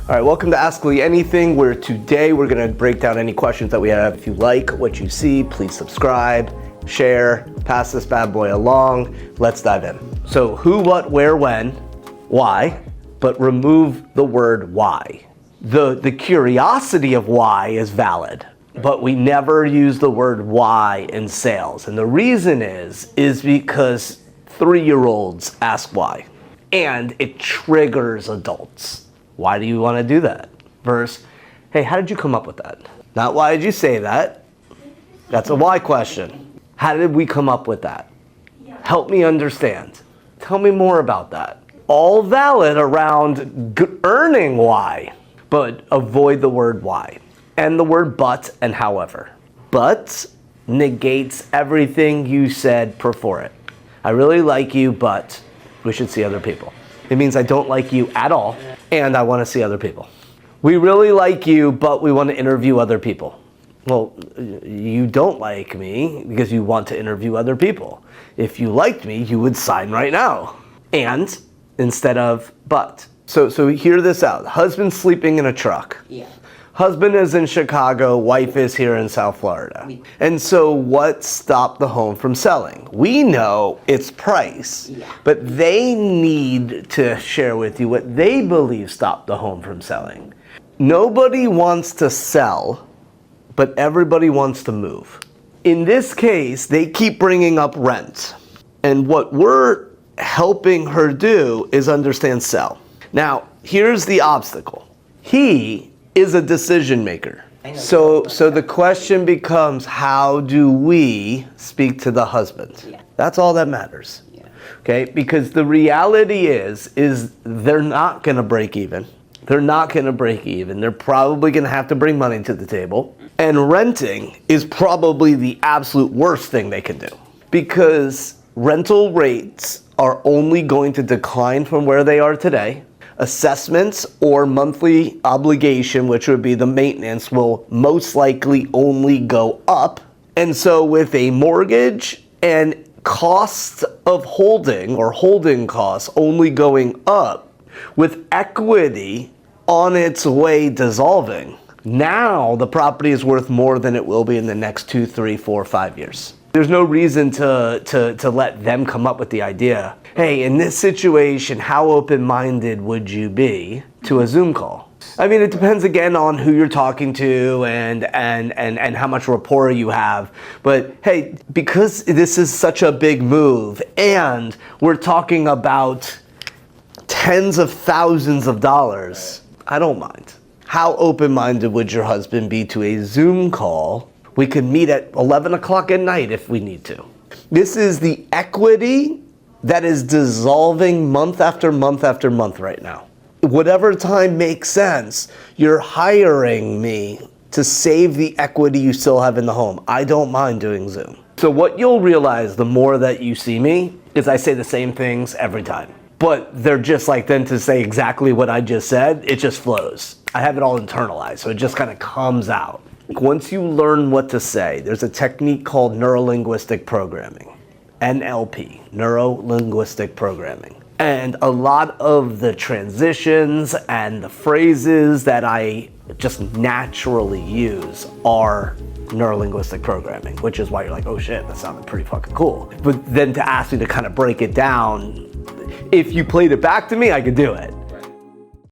All right, welcome to Ask Lee Anything, where today we're gonna break down any questions that we have. If you like what you see, please subscribe, share, pass this bad boy along. Let's dive in. So who, what, where, when, why, but remove the word why. The curiosity of why is valid, but we never use the word why in sales. And the reason is because 3-year-olds ask why, and it triggers adults. Why do you want to do that? Versus, hey, how did you come up with that? Not why did you say that? That's a why question. How did we come up with that? Help me understand. Tell me more about that. All valid around earning why, but avoid the word why and the word but and however. But negates everything you said before it. I really like you, but we should see other people. It means I don't like you at all, and I want to see other people. We really like you, but we want to interview other people. Well, you don't like me because you want to interview other people. If you liked me, you would sign right now. And instead of but. So hear this out. Husband sleeping in a truck. Yeah. Husband is in Chicago, wife is here in South Florida. And so what stopped the home from selling? We know it's price, but they need to share with you what they believe stopped the home from selling. Nobody wants to sell, but everybody wants to move. In this case, they keep bringing up rent. And what we're helping her do is understand sell. Now, here's the obstacle. He is a decision maker. So the question becomes, how do we speak to the husband? Yeah. That's all that matters. Yeah. Okay? Because the reality is they're not gonna break even. They're not gonna break even. They're probably gonna have to bring money to the table. And renting is probably the absolute worst thing they can do. Because rental rates are only going to decline from where they are today. Assessments or monthly obligation, which would be the maintenance, will most likely only go up. And so with a mortgage and cost of holding or holding costs only going up, with equity on its way dissolving, now the property is worth more than it will be in the next 2, 3, 4, 5 years. There's no reason to let them come up with the idea, hey, in this situation, how open-minded would you be to a Zoom call? I mean, it depends again on who you're talking to and how much rapport you have. But hey, because this is such a big move and we're talking about tens of thousands of dollars, I don't mind. How open-minded would your husband be to a Zoom call? We could meet at 11 o'clock at night if we need to. This is the equity that is dissolving month after month after month right now. Whatever time makes sense, you're hiring me to save the equity you still have in the home. I don't mind doing Zoom. So what you'll realize the more that you see me is I say the same things every time. But they're just like then to say exactly what I just said, it just flows. I have it all internalized, so it just kind of comes out. Once you learn what to say, there's a technique called Neurolinguistic Programming, NLP, Neurolinguistic Programming. And a lot of the transitions and the phrases that I just naturally use are Neurolinguistic Programming, which is why you're like, oh shit, that sounded pretty fucking cool. But then to ask me to kind of break it down, if you played it back to me, I could do it.